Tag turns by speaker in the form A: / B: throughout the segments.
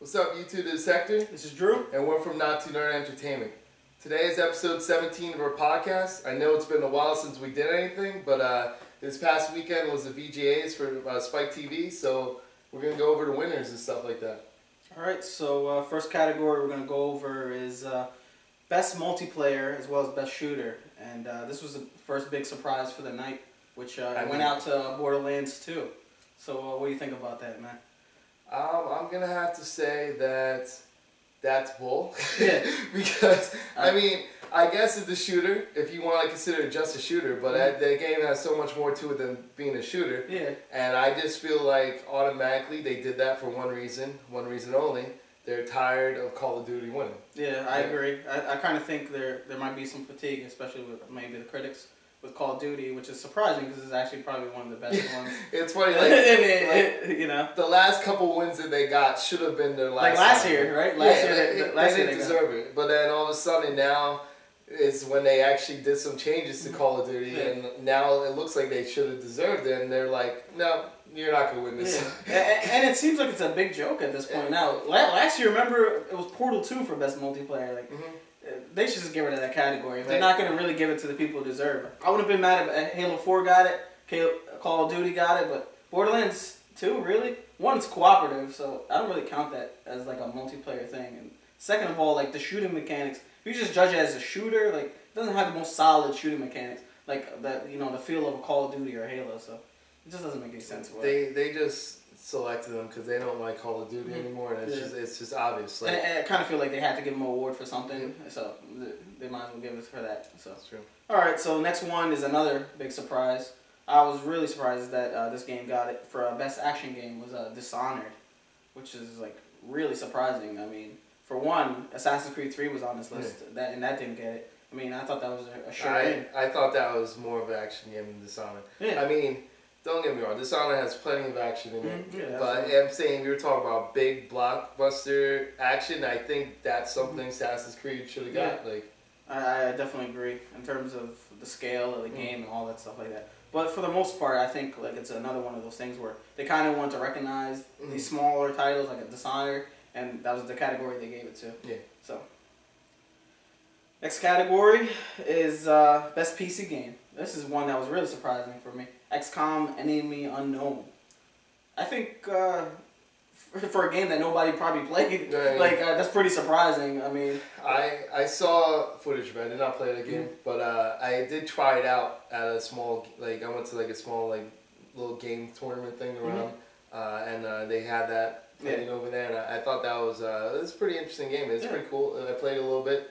A: What's up, YouTube? This is Hector.
B: This is Drew.
A: And we're from Not2NerdyEnt Entertainment. Today is episode 17 of our podcast. I know it's been a while since we did anything, but this past weekend was the VGAs for Spike TV, so we're going to go over the winners and stuff like that.
B: Alright, so first category we're going to go over is Best Multiplayer as well as Best Shooter. And this was the first big surprise for the night, which went out to Borderlands 2. So what do you think about that, man?
A: I'm going to have to say that that's bull.
B: Yeah.
A: Because, I mean, I guess it's a shooter, if you want to consider it just a shooter, but the game has so much more to it than being a shooter.
B: Yeah.
A: And I just feel like automatically they did that for one reason only. They're tired of Call of Duty winning.
B: Yeah, I agree. I kind of think there might be some fatigue, especially with maybe the critics with Call of Duty, which is surprising because it's actually probably one of the best ones.
A: It's funny,
B: you know,
A: the last couple wins that they got should have been their last.
B: Like last year, right? Last year
A: they didn't deserve it. But then all of a sudden now is when they actually did some changes to Call of Duty, and now it looks like they should have deserved it, and they're like, no, you're not going to win this.
B: Yeah. and it seems like it's a big joke at this point now. Last year, remember, it was Portal 2 for Best Multiplayer. Like, they should just get rid of that category. If they're not going to really give it to the people who deserve it. I would have been mad if Halo 4 got it, Call of Duty got it, but Borderlands 2, really? One, it's cooperative, so I don't really count that as like a multiplayer thing. And second of all, like the shooting mechanics, if you just judge it as a shooter, like it doesn't have the most solid shooting mechanics, like that, you know, the feel of a Call of Duty or Halo. So it just doesn't make any sense.
A: They just selected them because they don't like Call of Duty anymore, and it's just obvious. Like,
B: and I kind of feel like they had to give them an award for something, so they might as well give it for that. So
A: that's true.
B: All right, so next one is another big surprise. I was really surprised that this game got it for best action game was Dishonored, which is like really surprising. I mean, for one, Assassin's Creed 3 was on this list, and that didn't get it. I mean, I thought that was a sure win.
A: I thought that was more of an action game than Dishonored.
B: Yeah.
A: I mean, don't get me wrong, Dishonored has plenty of action in it.
B: Yeah,
A: but I'm saying we were talking about big blockbuster action. I think that's something Assassin's Creed should have got. Like,
B: I definitely agree in terms of the scale of the game and all that stuff like that. But for the most part, I think like it's another one of those things where they kind of want to recognize these smaller titles like a Dishonored, and that was the category they gave it to.
A: Yeah.
B: So next category is best PC game. This is one that was really surprising for me. XCOM Enemy Unknown. I think for a game that nobody probably played, like that's pretty surprising. I mean,
A: I saw footage of it. I did not play the game, but I did try it out at a small, like I went to like a small like little game tournament thing around, and they had that playing over there, and I thought that was it was a pretty interesting game. It's pretty cool. I played it a little bit,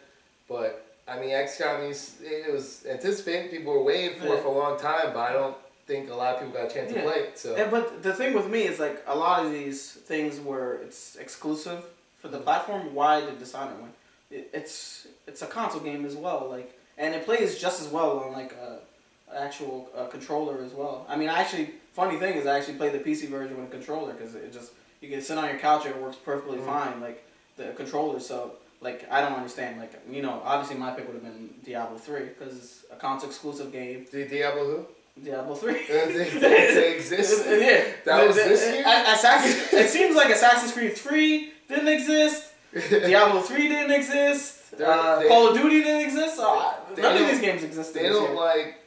A: but I mean XCOM, it was anticipated. People were waiting for it for a long time, but I don't think a lot of people got a chance to play it. So.
B: But the thing with me is like a lot of these things where it's exclusive for the platform. Why did Dishonored win? It's a console game as well, like, and it plays just as well on like actual controller as well. I mean, funny thing is I actually played the PC version with a controller because it just you can sit on your couch and it works perfectly fine, like the controller. So like I don't understand, like, you know, obviously my pick would have been Diablo 3 because it's a console exclusive game.
A: Diablo who?
B: Diablo 3.
A: They exist?
B: Yeah.
A: That was this year?
B: It seems like Assassin's Creed 3 didn't exist. Diablo 3 didn't exist. Call of Duty didn't exist. None of these games exist.
A: They don't like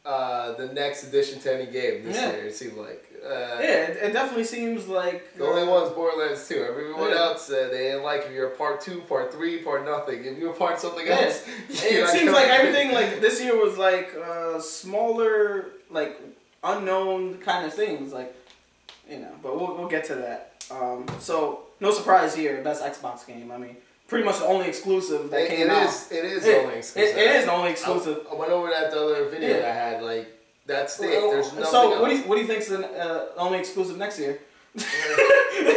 A: the next addition to any game this year, it seemed like.
B: It definitely seems like...
A: The only one's Borderlands 2. Everyone else, they didn't like if you're part 2, part 3, part nothing. If you're part something else...
B: It seems like everything like this year was like smaller, like unknown kind of things. Like, you know, but we'll get to that. So, no surprise here, best Xbox game. I mean, pretty much the only exclusive that came out.
A: It is the only exclusive.
B: It is the only exclusive.
A: I went over that the other video I had, like, that's it. There's nothing else.
B: What do you think's the only exclusive next year?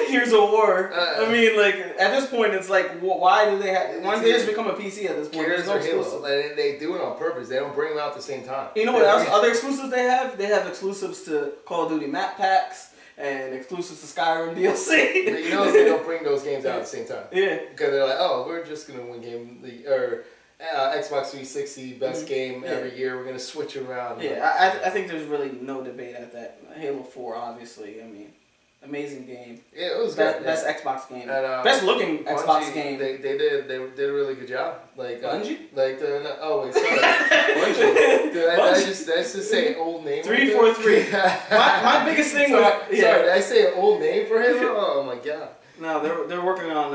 B: Here's a war. I mean, like at this point, it's like, why do they have? Why did they just become a PC at this point?
A: Gears or Halo, and they do it on purpose. They don't bring them out at the same time.
B: You know what else? Other exclusives they have? They have exclusives to Call of Duty map packs and exclusives to Skyrim DLC.
A: But you know they don't bring those games out at the same time.
B: Yeah.
A: Because they're like, oh, we're just gonna win Xbox 360 best game every year. We're gonna switch around.
B: Yeah, I think there's really no debate at that. Halo 4, obviously. I mean, amazing game.
A: Yeah, it was good.
B: Best Xbox game.
A: And,
B: best looking
A: Bungie,
B: Xbox game.
A: They did a really good job. Like
B: Bungie?
A: Oh wait, sorry. Bungie. Did I just say old name?
B: 343. my biggest thing was
A: sorry, did I say an old name for Halo? Oh my god.
B: No, they're working on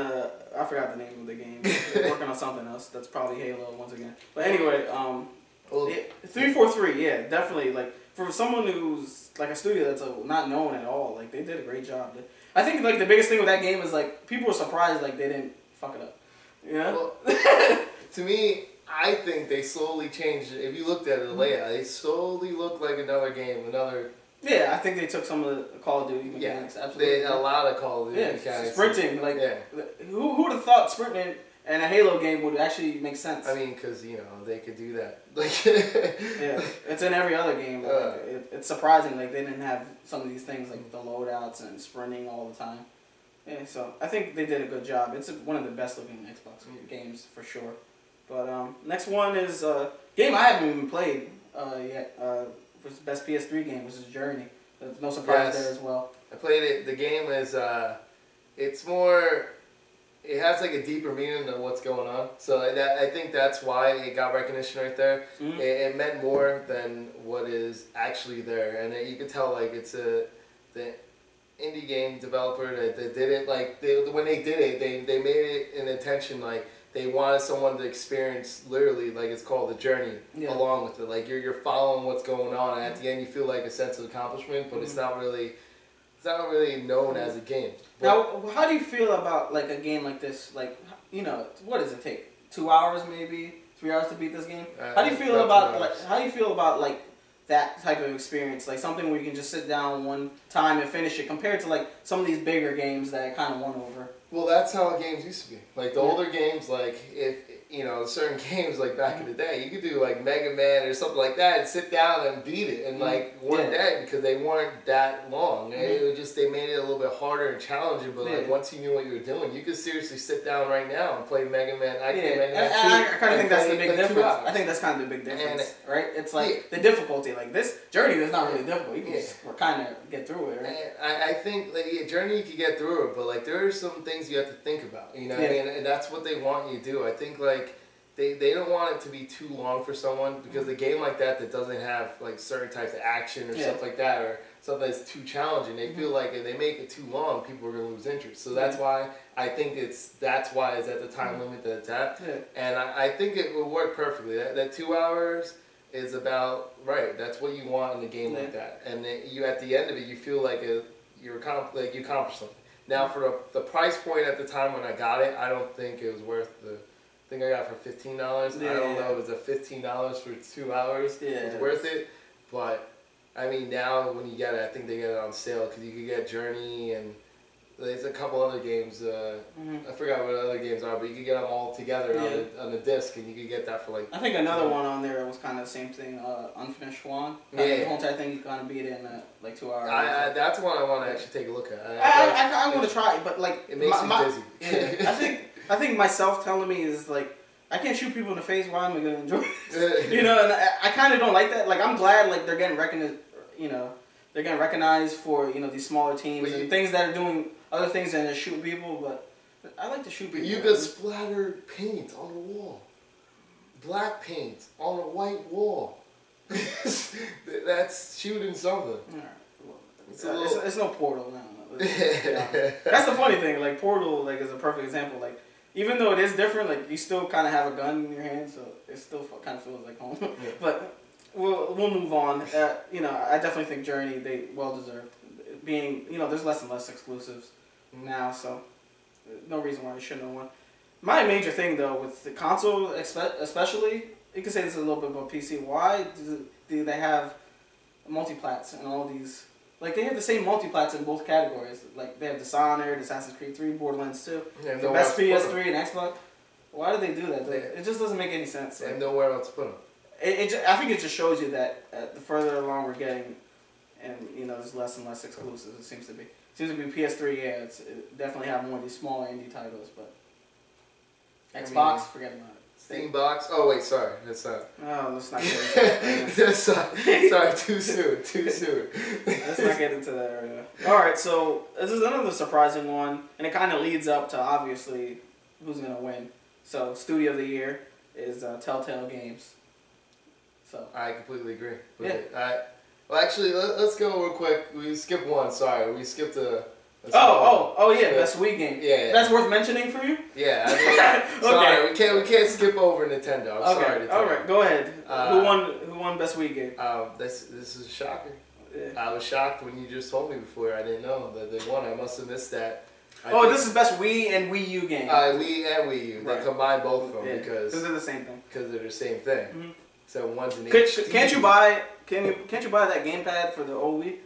B: I forgot the name of the game. They're working on something else. That's probably Halo once again. But anyway, 343, yeah, definitely. Like for someone who's like a studio that's not known at all, like they did a great job. I think like the biggest thing with that game is like people were surprised like they didn't fuck it up. You know?
A: Well, to me, I think they slowly changed it. If you looked at the layout, they slowly looked like another game,
B: Yeah, I think they took some of the Call of Duty mechanics. Absolutely.
A: A lot of Call of Duty mechanics. Sprinting,
B: like who would have thought sprinting and a Halo game would actually make sense?
A: I mean, because they could do that. Like,
B: yeah, it's in every other game. Like, it's surprising like they didn't have some of these things like the loadouts and sprinting all the time. Yeah, so I think they did a good job. It's one of the best looking Xbox games for sure. But next one is a game I haven't even played yet. Was the best PS3 game, which is Journey. There's no surprise there as well.
A: I played it. The game is it's more. It has like a deeper meaning than what's going on. So I think that's why it got recognition right there. Mm-hmm. It meant more than what is actually there, and you could tell like it's the indie game developer that did it. Like when they did it, they made it an intention like. They wanted someone to experience literally, like it's called the journey, along with it. Like you're following what's going on, and at the end you feel like a sense of accomplishment, but it's not really known as a game. But
B: now, how do you feel about like a game like this? Like, what does it take? 2 hours, maybe 3 hours to beat this game? How do you feel about like that type of experience? Like something where you can just sit down one time and finish it, compared to like some of these bigger games that kind of won over.
A: Well, that's how games used to be. Like the older games, like if certain games like back in the day, you could do like Mega Man or something like that and sit down and beat it in like one day because they weren't that long. It was just they made it a little bit harder and challenging. But like once you knew what you were doing, you could seriously sit down right now and play Mega Man. I
B: kind of think that's the big difference. I think that's kind of the big difference, right? It's like the difficulty. Like this Journey is not really difficult. You can just kind of get through it, right?
A: I think like Journey you could get through it, but like there are some things you have to think about. You know what I mean? And that's what they want you to do. I think like. They don't want it to be too long for someone because a game like that doesn't have like certain types of action or stuff like that or something that's too challenging, they feel like if they make it too long, people are going to lose interest. So that's why I think that's why it's at the time limit that it's at. And I think it will work perfectly. That 2 hours is about right. That's what you want in a game like that. And then you at the end of it, you feel like you accomplished something. Now for the price point at the time when I got it, I don't think it was worth the. I think I got it for $15. I don't know if it's a $15 for 2 hours. It's worth it. But, I mean, now when you get it, I think they get it on sale because you could get Journey and there's a couple other games. I forgot what other games are, but you could get them all together on the disc and you could get that for like...
B: I think another one on there was kind of the same thing, Unfinished Swan. The whole entire thing you kind of beat it in like 2 hours.
A: That's one I want to actually take a look at.
B: I want to try it, but like...
A: It makes me busy.
B: I think myself telling me is like, I can't shoot people in the face. Why am I going to enjoy it? And I kind of don't like that. Like, I'm glad like they're getting recognized. They're getting recognized for these smaller teams and things that are doing other things than just shooting people. But I like to shoot people.
A: You could splatter paint on the wall, black paint on a white wall. That's shooting something.
B: All right. It's no Portal now. That's the funny thing. Like Portal, like is a perfect example. Like even though it is different, like you still kind of have a gun in your hand, so it still kind of feels like home. But we'll move on. I definitely think Journey they well deserved. Being there's less and less exclusives now, so no reason why they shouldn't have won. My major thing though with the console, especially, you can say this is a little bit about PC. Why do they have multiplats and all these? Like, they have the same multiplats in both categories. Like, they have Dishonored, Assassin's Creed 3, Borderlands 2. The best PS3 and Xbox. Why do they do that? It just doesn't make any sense.
A: And nowhere else to put them.
B: I think it just shows you that the further along we're getting, and, there's less and less exclusives, it seems to be. It seems to be PS3, it definitely have more of these smaller indie titles, but Xbox, forget about it.
A: Steam box. Oh wait, sorry. That's not.
B: Oh, let's not get into that.
A: That's not. Sorry, too soon. Too soon.
B: Let's not get into that area. All right, so this is another surprising one, and it kind of leads up to obviously who's gonna win. So, Studio of the Year is Telltale Games. So
A: I completely agree.
B: Yeah.
A: Well, actually, let's go real quick. We skipped one. Sorry, we skipped the.
B: Oh yeah, best Wii game.
A: Yeah.
B: That's worth mentioning for you.
A: Yeah. I mean,
B: Okay.
A: Sorry, we can't skip over Nintendo. I'm sorry. To
B: All right, go ahead. Who won best Wii game?
A: This is a shocker.
B: Yeah.
A: I was shocked when you just told me before. I didn't know that they won. I must have missed that.
B: This is best Wii and Wii U game.
A: Wii and Wii U. They
B: Right.
A: combined both of them
B: Yeah,
A: because
B: they're the same thing.
A: Because they're the same thing.
B: Mm-hmm.
A: So one's an
B: Can't you buy that gamepad for the old Wii?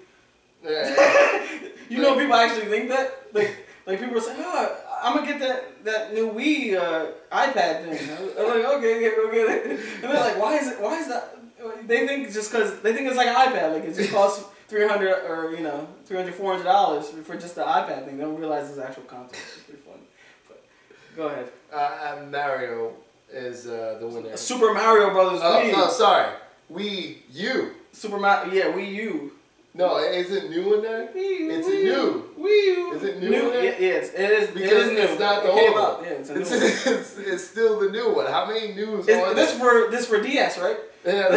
A: Yeah.
B: You know, people actually think that. Like people are saying, "Oh, I'm gonna get that new Wii iPad thing." I'm like, "Okay, go get it." And they're like, "Why is that?" They think it's like an iPad. Like it just costs $300 or $400 for just the iPad thing. They don't realize it's actual content. It's pretty funny. But go ahead.
A: Mario is the winner.
B: Super Mario Brothers Wii.
A: Oh, sorry. Wii U.
B: Wii U.
A: No, is it new in there? It's a new.
B: Wii U.
A: Is it new in there?
B: Yeah, it is.
A: Because
B: it is new.
A: it's not the
B: It came
A: old
B: out.
A: one.
B: Yeah, it's a new one.
A: It's still the new one. How many news are
B: This for DS, right?
A: Yeah,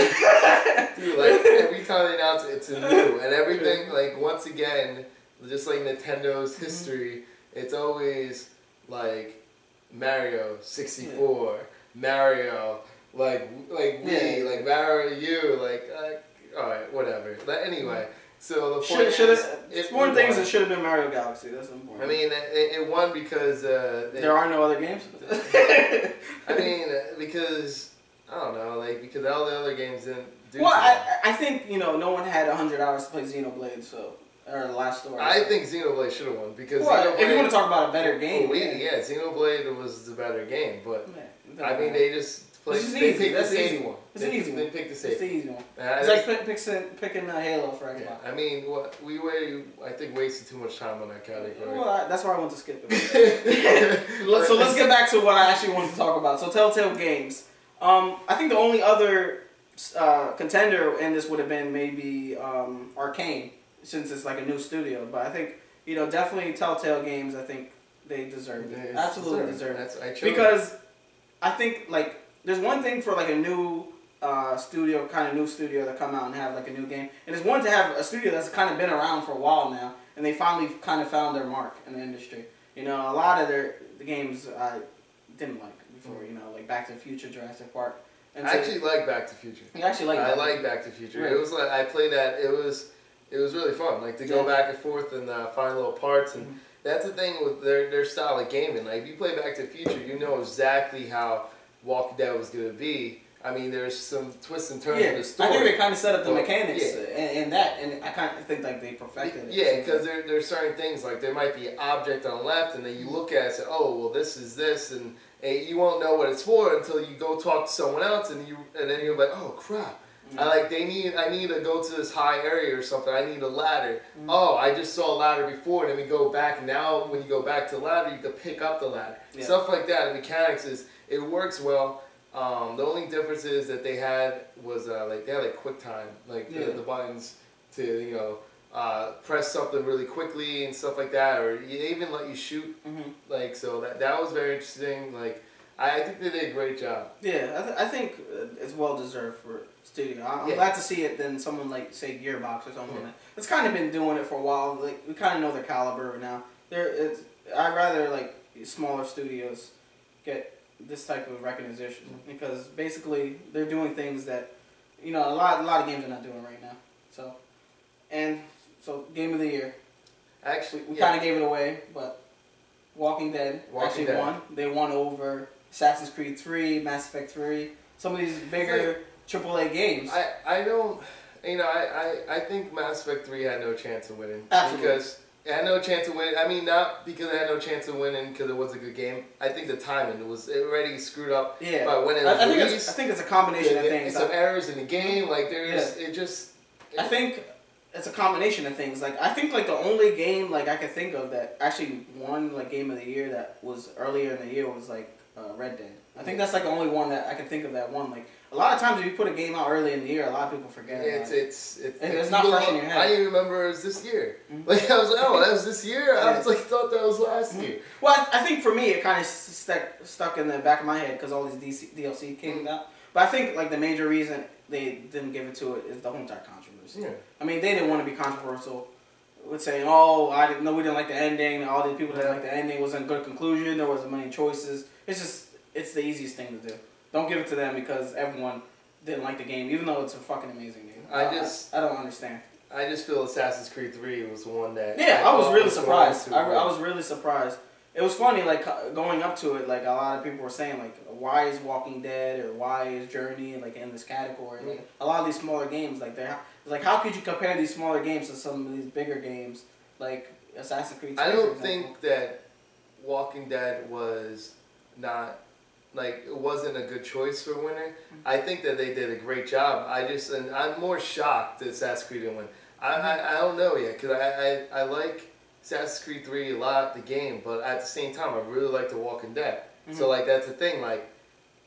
A: dude, like every time they announce it, it's a new. And everything, like once again, just like Nintendo's history, it's always like Mario 64, Mario, like Wii, like Mario U, like alright, whatever. But anyway, so the point is,
B: it's more things that should have been Mario Galaxy. That's important.
A: I mean, it won because
B: there are no other games.
A: I mean, because I don't know, like because all the other games didn't do.
B: Well, I think no one had 100 hours to play Xenoblade, so or the last story.
A: I think Xenoblade should have won because
B: if you want to talk about a better game,
A: Xenoblade was the better game, but I mean they just.
B: It's
A: They
B: easy.
A: picked the safe one.
B: It's an easy one.
A: They picked the safe
B: one. It's the easy one. It's like picking Halo for Xbox.
A: Yeah. I mean, I think wasted too much time on that category.
B: Well, that's why I want to skip it. So let's get back to what I actually wanted to talk about. So Telltale Games. I think the only other contender in this would have been maybe Arcane, since it's like a new studio. But I think definitely Telltale Games. I think they deserve it. Absolutely deserve it. Because I think like. There's one thing for like a new studio that come out and have like a new game, and it's one to have a studio that's kind of been around for a while now, and they finally kind of found their mark in the industry. A lot of the games I didn't like before. Like Back to the Future, Jurassic Park. And
A: I actually like Back to the Future.
B: You actually like?
A: I like Back to the Future.
B: Right.
A: It was like I played that. It was really fun. Like to go back and forth and find little parts and. That's the thing with their style of gaming. Like if you play Back to the Future, you know exactly how Walking Dead was going to be. I mean, there's some twists and turns in the story.
B: I think they kind of set up the mechanics and I kind of think like they perfected it.
A: Yeah, because there's certain things like there might be an object on the left, and then you look at it and say, oh, well, this is this, and you won't know what it's for until you go talk to someone else, and then you're like, oh crap. I need to go to this high area or something. I need a ladder. Oh, I just saw a ladder before, and then we go back. And now, when you go back to the ladder, you can pick up the ladder. Yeah. Stuff like that. The mechanics it works well. The only difference is that they had was they had QuickTime, the buttons to press something really quickly and stuff like that, or they even let you shoot. So that was very interesting. I think they did a great job.
B: Yeah, I think it's well deserved for studio. I'm glad to see it than someone like say Gearbox or something. It's kind of been doing it for a while. Like we kind of know their caliber now. I'd rather like smaller studios get this type of recognition because basically they're doing things that a lot of games are not doing right now. So Game of the Year.
A: Actually,
B: we kind of gave it away, but Walking Dead won. They won over Assassin's Creed 3, Mass Effect 3, some of these bigger AAA games.
A: I think Mass Effect 3 had no chance of winning.
B: Absolutely.
A: Because it had no chance of winning. I mean, not because it had no chance of winning because it was a good game. I think the timing was already screwed up by when it was released.
B: I think it's a combination of things.
A: Some errors in the game. It just...
B: I think it's a combination of things. Like I think like the only game like I could think of that actually won like Game of the Year that was earlier in the year was like Red Dead. I think that's like the only one that I can think of that won. Like a lot of times if you put a game out early in the year, a lot of people forget.
A: Yeah,
B: it's not fresh in your head.
A: I didn't even remember it was this year. Like I was like, oh, that was this year. I was like, thought that was last year.
B: Well, I think for me it kind of stuck in the back of my head because all these DLC came out. But I think like the major reason they didn't give it to it is the HomeTech controversy. Yeah. I mean, they didn't want to be controversial with saying, "Oh, we didn't like the ending. All these people didn't like the ending. It wasn't a good conclusion. There wasn't many choices." It's the easiest thing to do. Don't give it to them because everyone didn't like the game, even though it's a fucking amazing game. I don't understand.
A: I just feel Assassin's Creed 3 was the one that.
B: Yeah, I was really surprised. I was really surprised. It was funny, like going up to it, like a lot of people were saying, like, why is Walking Dead or why is Journey like in this category? Like, a lot of these smaller games, like how could you compare these smaller games to some of these bigger games, like Assassin's Creed 3?
A: I don't think that Walking Dead was not like it wasn't a good choice for winner. I think that they did a great job. I'm more shocked that Assassin's Creed didn't win. I don't know yet because I like Assassin's Creed 3 a lot, the game, but at the same time, I really like The Walking Dead. So, like, that's the thing, like,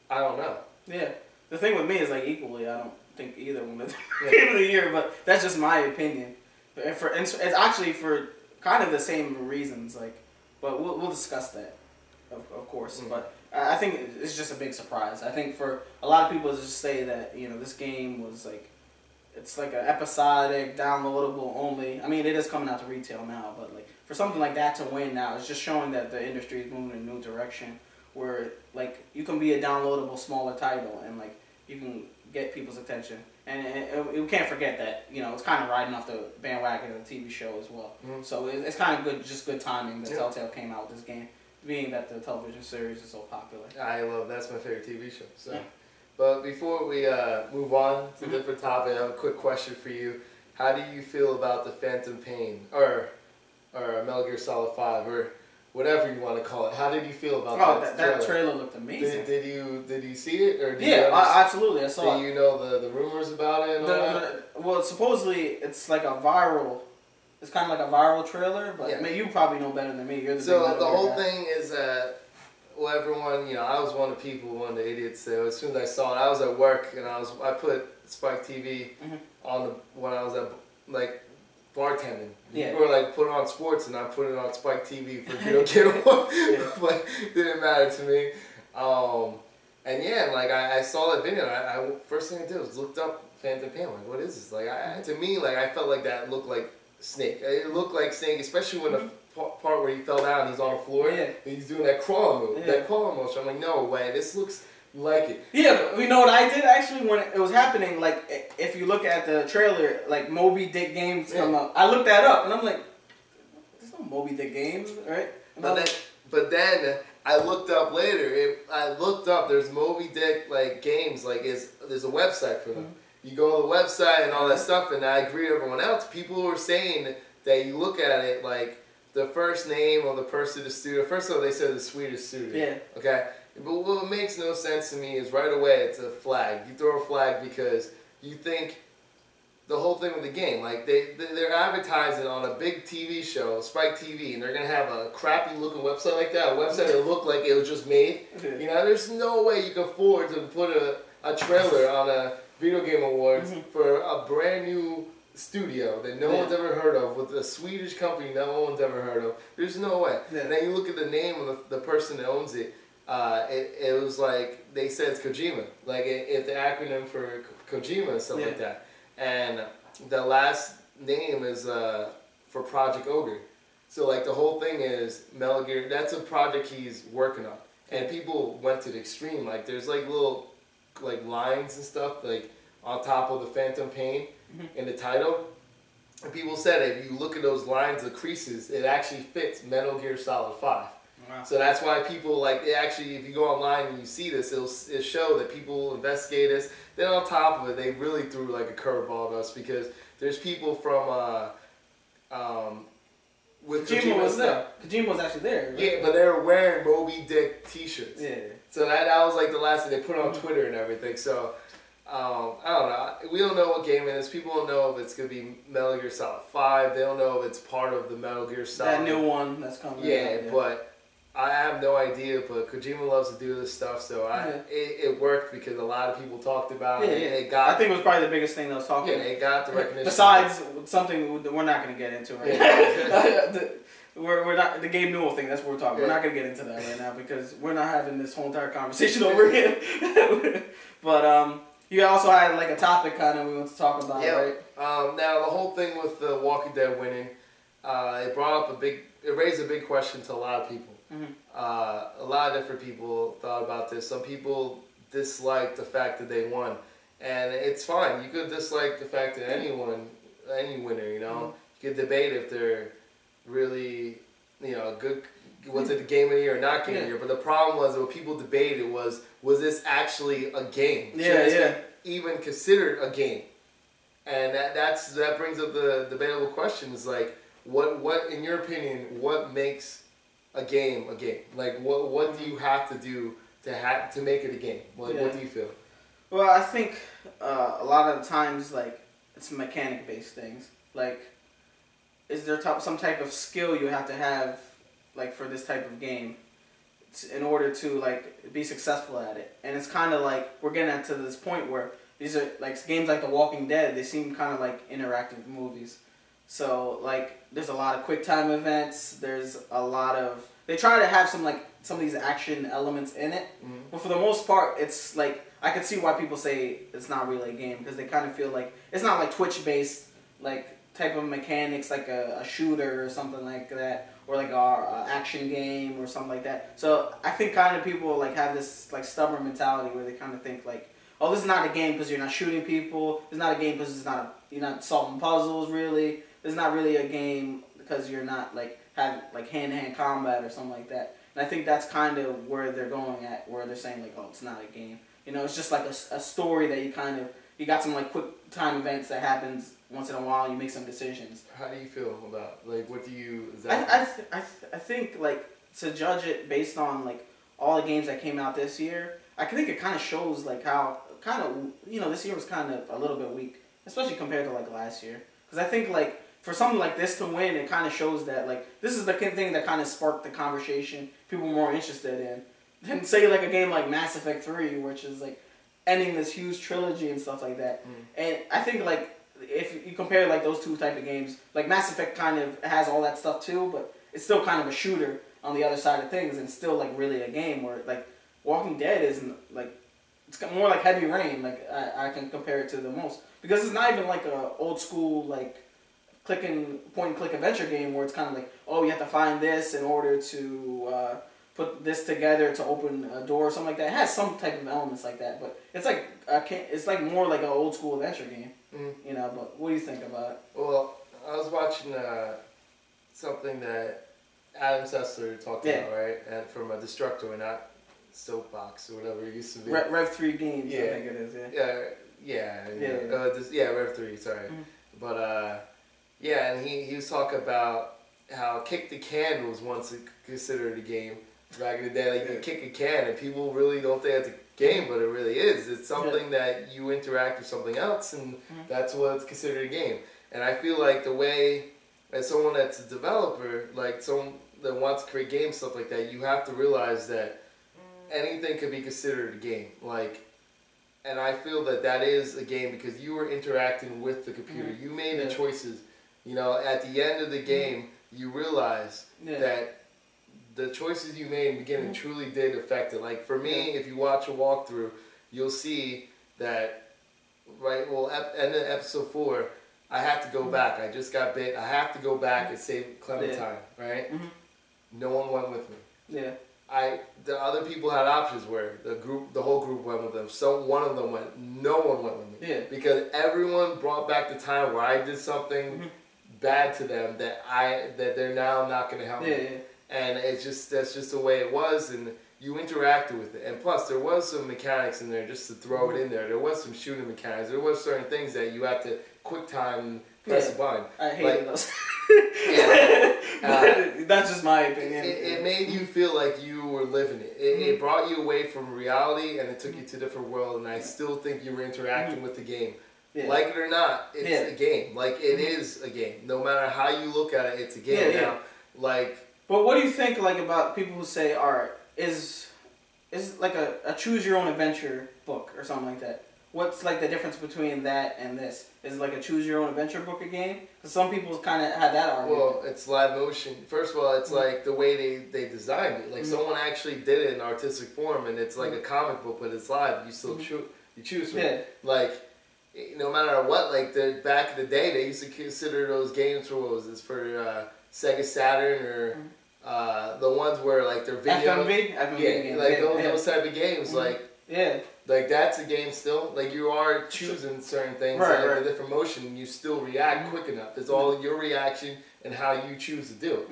A: I don't know.
B: Yeah. The thing with me is, like, equally, I don't think either one is Game of the Year, but that's just my opinion. It's actually for kind of the same reasons, like, but we'll discuss that, of course. But I think it's just a big surprise. I think for a lot of people to just say that, you know, this game was, like, it's like an episodic, downloadable only. I mean, it is coming out to retail now, but like for something like that to win now, it's just showing that the industry is moving in a new direction where like you can be a downloadable, smaller title and like you can get people's attention. And we can't forget that, you know, it's kind of riding off the bandwagon of the TV show as well. So it's kind of good, just good timing that Telltale came out with this game, being that the television series is so popular.
A: That's my favorite TV show. So. Yeah. But before we move on to a different topic, I have a quick question for you. How do you feel about the Phantom Pain, or Metal Gear Solid 5, or whatever you want to call it? How did you feel about that trailer?
B: That trailer looked amazing.
A: Did you see it? Or
B: absolutely, I saw it.
A: Do you know the rumors about it and all that?
B: Well, supposedly it's like a viral... It's kind of like a viral trailer, but I mean, you probably know better than me. You're
A: the whole thing is that... Well, everyone, you know, I was one of the idiots. So as soon as I saw it, I was at work and I put Spike TV on when I was at like bartending. People were like, put it on sports, and I put it on Spike TV for video game. But it didn't matter to me. And yeah, like I saw that video. And I first thing I did was looked up Phantom Pain. Like, what is this? Like, to me, like I felt like that looked like Snake. It looked like Snake, especially when the part where he fell down, he's on the floor, and he's doing that crawling move, that crawling motion. I'm like, no way, this looks like it.
B: Yeah, but you know what I did actually when it was happening? Like, if you look at the trailer, like Moby Dick games come up. I looked that up, and I'm like, there's no Moby Dick games, right?
A: But then I looked up later. There's Moby Dick like games. Like, there's a website for them. You go on the website and all that stuff, and I agree with everyone else. People were saying that you look at it like. The first name of the person in the studio. First of all, they said the Swedish studio. Yeah. Okay. But what makes no sense to me is right away it's a flag. You throw a flag because you think the whole thing with the game, like they're advertising on a big TV show, Spike TV, and they're gonna have a crappy looking website like that. A website that looked like it was just made. You know, there's no way you can afford to put a trailer on a video game awards for a brand new studio that no one's ever heard of with a Swedish company no one's ever heard of. There's no way. And then you look at the name of the person that owns it. It was like they said it's Kojima. Like it's the acronym for Kojima and stuff like that. And the last name is for Project Ogre. So like the whole thing is Metal Gear. That's a project he's working on. And people went to the extreme. Like there's like little like lines and stuff like on top of the Phantom Pain. In the title, and people said if you look at those lines, the creases, it actually fits Metal Gear Solid 5. Wow. So that's why people like it actually. If you go online and you see this, it'll show that people investigate this. Then on top of it, they really threw like a curveball at us because there's people from with
B: Kojima was there. Kojima was actually there. Right?
A: Yeah, but they were wearing Moby Dick T-shirts. Yeah. So that was like the last thing they put on Twitter and everything. So. I don't know. We don't know what game it is. People don't know if it's gonna be Metal Gear Solid 5. They don't know if it's part of the Metal Gear Solid.
B: That new one that's coming.
A: Yeah, but I have no idea. But Kojima loves to do this stuff, so it worked because a lot of people talked about it.
B: Yeah.
A: It got,
B: I think it was probably the biggest thing that was talking.
A: Yeah, it got the recognition.
B: Besides something we're not going to get into right now. We're not the Gabe Newell thing. That's what we're talking. We're not gonna get into that right now because we're not having this whole entire conversation over again. But you also had like a topic kind of we want to talk about, right?
A: Now the whole thing with the Walking Dead winning, it raised a big question to a lot of people. Mm-hmm. A lot of different people thought about this. Some people disliked the fact that they won, and it's fine. You could dislike the fact that any winner, you know, mm-hmm. You could debate if they're really, good. Was it the game of the year or not game of the year? But the problem was what people debated was this actually a game? Even considered a game? And that brings up the debatable question is like, what in your opinion, what makes a game a game? Like what do you have to do to make it a game? Like what do you feel?
B: Well, I think a lot of the times like it's mechanic based things. Like, is there some type of skill you have to have, like, for this type of game in order to, like, be successful at it? And it's kind of like we're getting to this point where these are, like, games like The Walking Dead, they seem kind of like interactive movies. So, like, there's a lot of quick time events, there's a lot of... They try to have some of these action elements in it, mm-hmm. but for the most part, it's, like, I can see why people say it's not really a game, because they kind of feel like it's not, like, Twitch-based, like, type of mechanics like a shooter or something like that, or like a action game or something like that. So I think kind of people like have this like stubborn mentality where they kind of think like, oh, this is not a game because you're not shooting people. It's not a game because you're not solving puzzles really. It's not really a game because you're not like have like hand-to-hand combat or something like that. And I think that's kind of where they're going at, where they're saying like, oh, it's not a game. It's just like a story that you got some like quick time events that happens once in a while. You make some decisions.
A: How do you feel about like what do you?
B: I think like to judge it based on like all the games that came out this year, I think it kind of shows like how kind of this year was kind of a little bit weak, especially compared to like last year. Because I think like for something like this to win, it kind of shows that like this is the thing that kind of sparked the conversation people were more interested in than say like a game like Mass Effect 3, which is like ending this huge trilogy and stuff like that. And I think like if you compare like those two type of games, like Mass Effect kind of has all that stuff too, but it's still kind of a shooter on the other side of things, and still like really a game. Where like Walking Dead is like it's more like Heavy Rain. Like I can compare it to the most, because it's not even like a old school like point and click adventure game where it's kind of like, oh, you have to find this in order to put this together to open a door or something like that. It has some type of elements like that, but it's like more like an old school adventure game. But what do you think about it?
A: Well, I was watching something that Adam Sessler talked about, right? And from a Destructoid, not Soapbox or whatever it used to be.
B: Rev 3 Games, I think it is,
A: yeah, Rev 3, sorry. Mm-hmm. But, and he was talking about how Kick the Can was once considered a game back in the day. Like, you kick a can, and people really don't think it's a game, but it really is. It's something that you interact with something else, and that's what's considered a game. And I feel like the way, as someone that's a developer, like someone that wants to create games, stuff like that, you have to realize that anything could be considered a game. Like, and I feel that is a game because you were interacting with the computer. You made the choices. At the end of the game, you realize that the choices you made in the beginning truly did affect it. Like for me, if you watch a walkthrough, you'll see that, end of episode 4, I had to go back. I just got bit. I have to go back and save Clementine, right? Mm-hmm. No one went with me. Yeah. The other people had options where the whole group went with them. So one of them went. No one went with me. Yeah. Because everyone brought back the time where I did something bad to them that they're now not going to help me. Yeah. And that's just the way it was, and you interacted with it. And plus, there was some mechanics in there just to throw it in there. There was some shooting mechanics. There was certain things that you had to quick time press a button.
B: I hated those. That's just my opinion.
A: It made you feel like you were living it. It brought you away from reality, and it took you to a different world. And I still think you were interacting with the game. Yeah. Like it or not, it's a game. Like it is a game. No matter how you look at it, it's a game. Now, like.
B: But what do you think like about people who say art is like a choose your own adventure book or something like that? What's like the difference between that and this? Is like a choose your own adventure book a game? Because some people kind of have that argument.
A: Well, it's live motion. First of all, it's like the way they designed it. Like someone actually did it in artistic form, and it's like a comic book, but it's live. You still choose from it. Like no matter what. Like back in the day, they used to consider those games for what was this for Sega Saturn or. The ones where like they're video
B: FMV
A: games. Like those type of games, like that's a game still. Like you are choosing certain things, a different motion, you still react quick enough. It's all your reaction and how you choose to do it.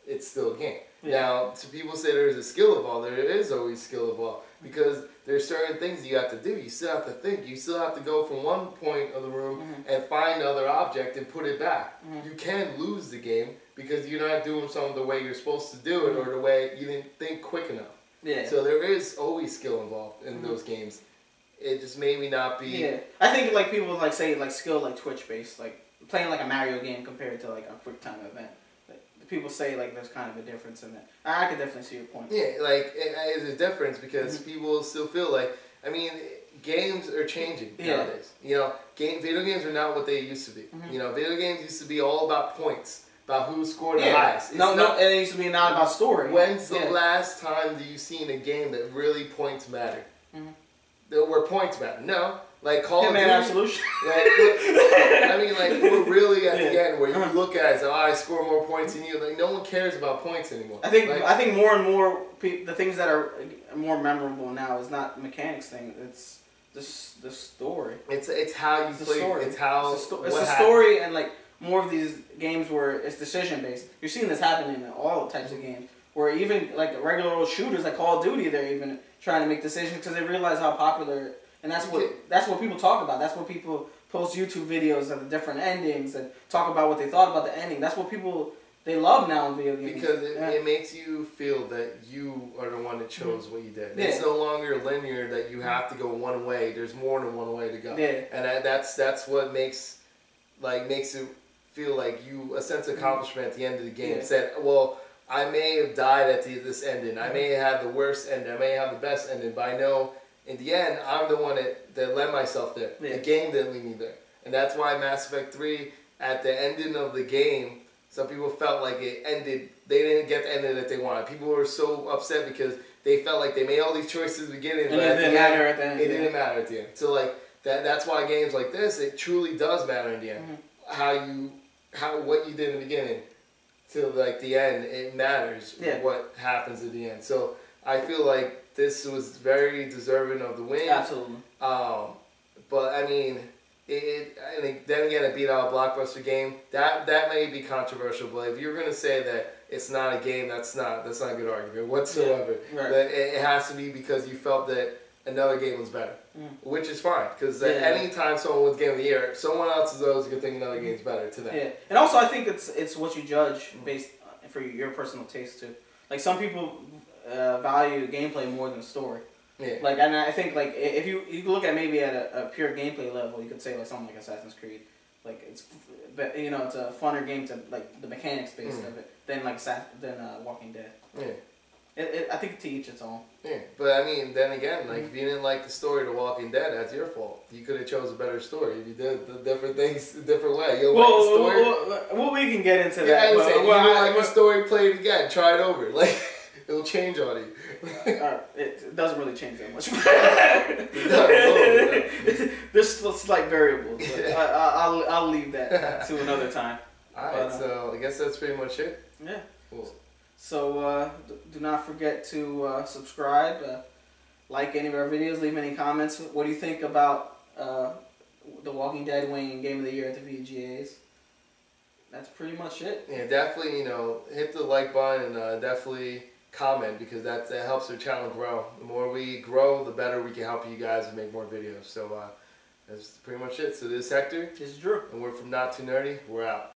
A: It's still a game. Now, to people say there's a skill involved, there is always skill involved because there's certain things you have to do. You still have to think. You still have to go from one point of the room and find another object and put it back. You can lose the game because you're not doing something the way you're supposed to do it or the way you didn't think quick enough. Yeah. So there is always skill involved in those games. It just maybe not be.
B: Yeah. I think like people like say like skill like Twitch based, like playing like a Mario game compared to like a quick time event. People say like there's kind of a difference in that. I could definitely see your point.
A: Yeah, like there's a difference because people still feel like, I mean, games are changing nowadays. You know, video games are not what they used to be. You know, video games used to be all about points, about who scored the highest.
B: It's no, it used to be not about story.
A: When's the last time do you seen a game that really points matter? Where points matter? No. Like Call of Duty,
B: Absolution.
A: Like, I mean, like we're really at the end where you look at it, so I score more points than you. Like no one cares about points anymore.
B: I think more and more the things that are more memorable now is not the mechanics thing. It's the story.
A: It's how you play. It's how
B: it's the story and like more of these games where it's decision based. You're seeing this happen in all types of games. Where even like regular old shooters like Call of Duty, they're even trying to make decisions because they realize how popular. And that's what people talk about. That's what people post YouTube videos of the different endings and talk about what they thought about the ending. That's what they love now in video games.
A: Because it makes you feel that you are the one that chose what you did. It's no longer linear that you have to go one way. There's more than one way to go. And that's what makes it feel like a sense of accomplishment at the end of the game. Said, well, I may have died at this ending. I may have the worst ending. I may have the best ending. But I know in the end, I'm the one that led myself there. The game didn't lead me there. And that's why Mass Effect 3, at the ending of the game, some people felt like it ended. They didn't get the ending that they wanted. People were so upset because they felt like they made all these choices at the beginning.
B: And it didn't matter at the end.
A: It didn't matter at the end. So like that's why games like this, it truly does matter in the end. What you did in the beginning to like the end, it matters what happens at the end. So I feel like this was very deserving of the win.
B: Absolutely.
A: But I mean, then again, it beat out a blockbuster game. That may be controversial, but if you're gonna say that it's not a game, that's not a good argument whatsoever. That it has to be because you felt that another game was better, which is fine. Because anytime someone wins Game of the Year, someone else is always gonna think another game's better to them.
B: Yeah, and also I think it's what you judge based for your personal taste too. Like some people value gameplay more than story. Yeah. Like, and I think like if you look at maybe at a pure gameplay level, you could say like something like Assassin's Creed. Like it's a funner game to like the mechanics based of it than Walking Dead. Yeah. I think to each its own.
A: Yeah, but I mean, then again, like if you didn't like the story of The Walking Dead, that's your fault. You could have chose a better story if you did the different things a different way. You like the story?
B: Well, we can get into that.
A: Yeah, you don't like the story, play it again, try it over. Like it'll change on you.
B: It doesn't really change that much.
A: No.
B: There's slight variables, but I'll leave that to another time.
A: Alright, so I guess that's pretty much it.
B: Yeah.
A: Cool.
B: So do not forget to subscribe, like any of our videos, leave any comments. What do you think about The Walking Dead winning Game of the Year at the VGAs? That's pretty much it.
A: Yeah, definitely, hit the like button and definitely comment because that helps our channel grow. The more we grow, the better we can help you guys and make more videos. So That's pretty much it. So this is Hector.
B: This is Drew.
A: And we're from Not2Nerdy. We're out.